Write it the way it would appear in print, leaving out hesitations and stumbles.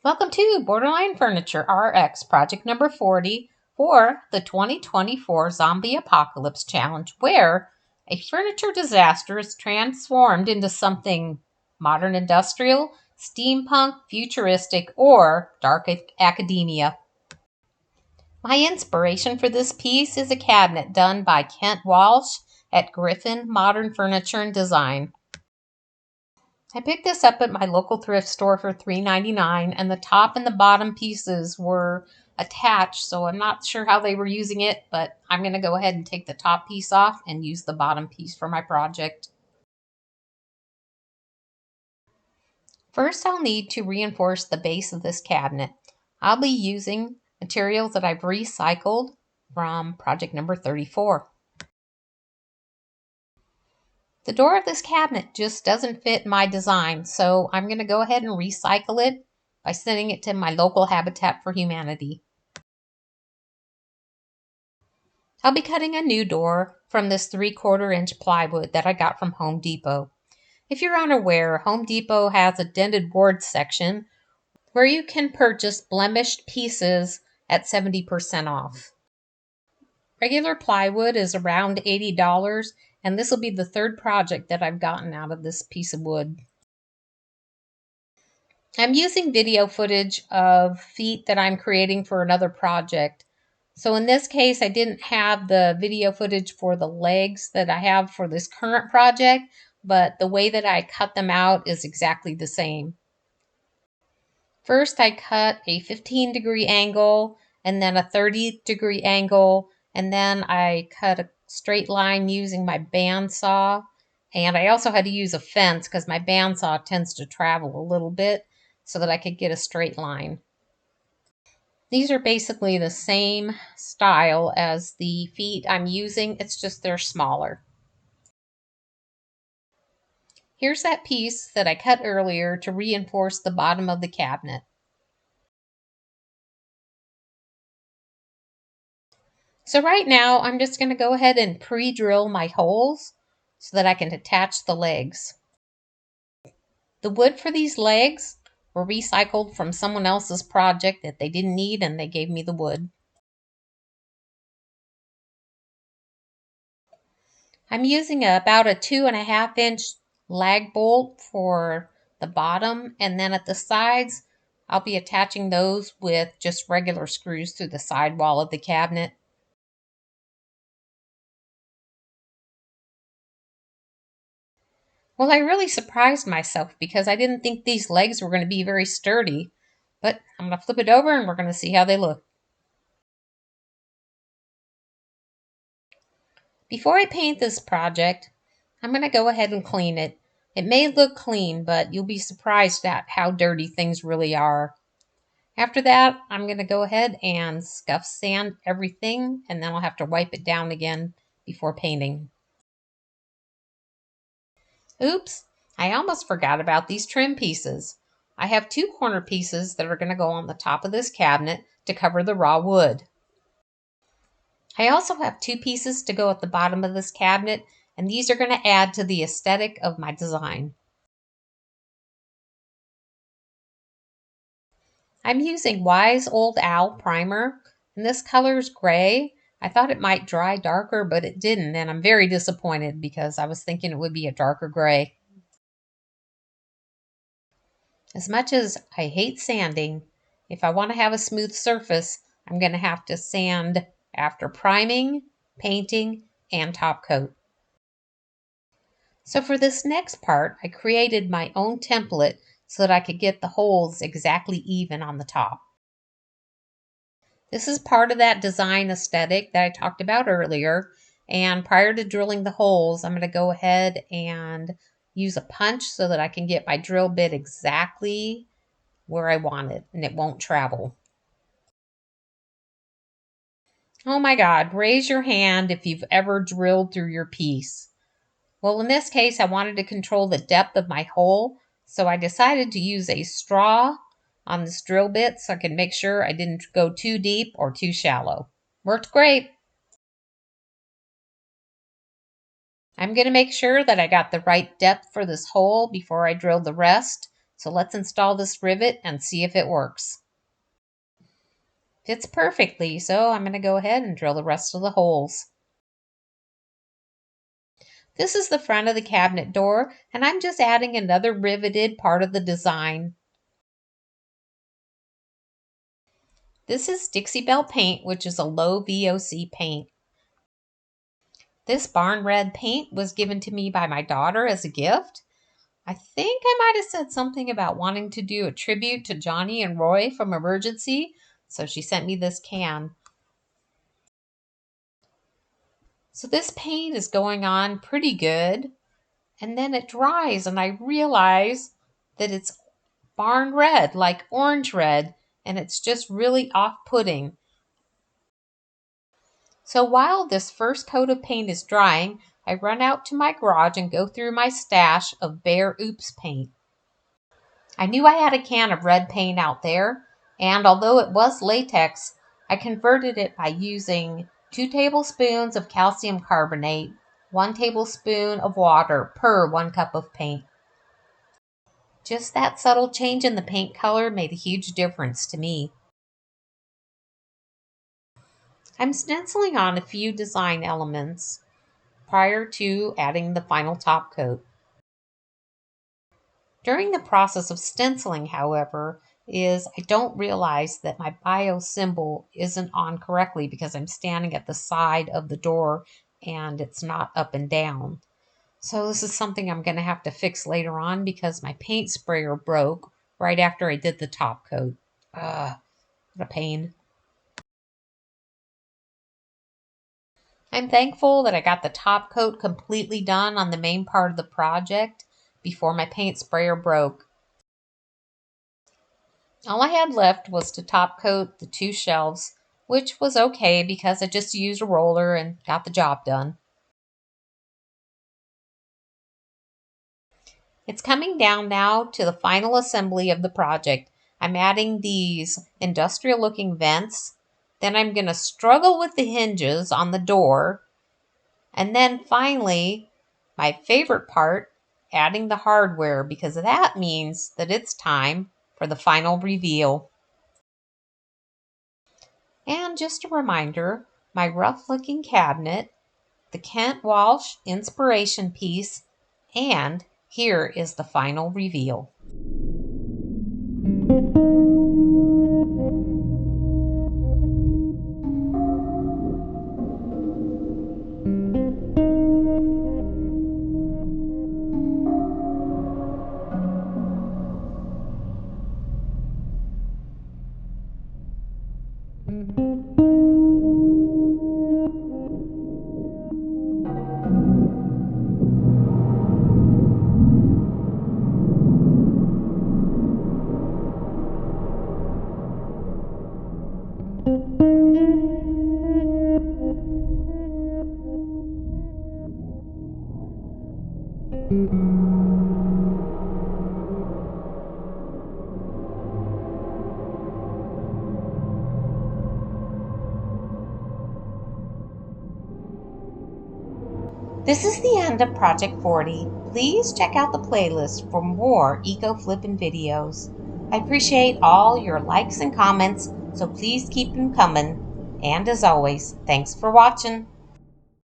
Welcome to Borderline Furniture RX project number 40 for the 2024 Zombie Apocalypse Challenge, where a furniture disaster is transformed into something modern industrial, steampunk, futuristic, or dark academia. My inspiration for this piece is a cabinet done by Kent Walsh at Griffin Modern Furniture and Design. I picked this up at my local thrift store for $3.99, and the top and the bottom pieces were attached, so I'm not sure how they were using it, but I'm going to go ahead and take the top piece off and use the bottom piece for my project. First, I'll need to reinforce the base of this cabinet. I'll be using materials that I've recycled from project number 34. The door of this cabinet just doesn't fit my design, so I'm going to go ahead and recycle it by sending it to my local Habitat for Humanity. I'll be cutting a new door from this 3/4-inch plywood that I got from Home Depot. If you're unaware, Home Depot has a dented board section where you can purchase blemished pieces at 70% off. Regular plywood is around $80, and this will be the third project that I've gotten out of this piece of wood. I'm using video footage of feet that I'm creating for another project. So in this case, I didn't have the video footage for the legs that I have for this current project, but the way that I cut them out is exactly the same. First, I cut a 15-degree angle, and then a 30-degree angle, and then I cut a straight line using my bandsaw. And I also had to use a fence because my bandsaw tends to travel a little bit so that I could get a straight line. These are basically the same style as the feet I'm using, it's just they're smaller. Here's that piece that I cut earlier to reinforce the bottom of the cabinet. So right now, I'm just going to go ahead and pre-drill my holes so that I can attach the legs. The wood for these legs were recycled from someone else's project that they didn't need, and they gave me the wood. I'm using about a 2.5-inch lag bolt for the bottom, and then at the sides, I'll be attaching those with just regular screws through the side wall of the cabinet. Well, I really surprised myself because I didn't think these legs were going to be very sturdy, but I'm going to flip it over and we're going to see how they look. Before I paint this project, I'm going to go ahead and clean it. It may look clean, but you'll be surprised at how dirty things really are. After that, I'm going to go ahead and scuff sand everything, and then I'll have to wipe it down again before painting. Oops, I almost forgot about these trim pieces. I have 2 corner pieces that are going to go on the top of this cabinet to cover the raw wood. I also have 2 pieces to go at the bottom of this cabinet, and these are going to add to the aesthetic of my design. I'm using Wise Old Owl primer, and this color is gray. I thought it might dry darker, but it didn't, and I'm very disappointed because I was thinking it would be a darker gray. As much as I hate sanding, if I want to have a smooth surface, I'm going to have to sand after priming, painting, and top coat. So for this next part, I created my own template so that I could get the holes exactly even on the top. This is part of that design aesthetic that I talked about earlier. And prior to drilling the holes, I'm going to go ahead and use a punch so that I can get my drill bit exactly where I want it and it won't travel. Oh my God, raise your hand if you've ever drilled through your piece. Well, in this case, I wanted to control the depth of my hole, so I decided to use a straw on this drill bit so I could make sure I didn't go too deep or too shallow. Worked great. I'm going to make sure that I got the right depth for this hole before I drill the rest So let's install this rivet and see if it works. Fits perfectly, so I'm going to go ahead and drill the rest of the holes. This is the front of the cabinet door, and I'm just adding another riveted part of the design. This is Dixie Belle paint, which is a low VOC paint. This barn red paint was given to me by my daughter as a gift. I think I might have said something about wanting to do a tribute to Johnny and Roy from Emergency, so she sent me this can. So this paint is going on pretty good, and then it dries and I realize that it's barn red, like orange red, and it's just really off-putting. So while this first coat of paint is drying, I run out to my garage and go through my stash of Bear Oops paint. I knew I had a can of red paint out there, and although it was latex, I converted it by using 2 tablespoons of calcium carbonate, 1 tablespoon of water per 1 cup of paint. Just that subtle change in the paint color made a huge difference to me. I'm stenciling on a few design elements prior to adding the final top coat. During the process of stenciling, however, I don't realize that my bio symbol isn't on correctly because I'm standing at the side of the door and it's not up and down. So this is something I'm going to have to fix later on because my paint sprayer broke right after I did the top coat. What a pain. I'm thankful that I got the top coat completely done on the main part of the project before my paint sprayer broke. All I had left was to top coat the 2 shelves, which was okay because I just used a roller and got the job done. It's coming down now to the final assembly of the project. I'm adding these industrial looking vents. Then I'm going to struggle with the hinges on the door. And then finally, my favorite part, adding the hardware because that means that it's time for the final reveal. And just a reminder, my rough-looking cabinet, the Kent Walsh inspiration piece, and here is the final reveal. This is the end of Project 40. Please check out the playlist for more eco flipping videos. I appreciate all your likes and comments, so please keep them coming. And as always, thanks for watching.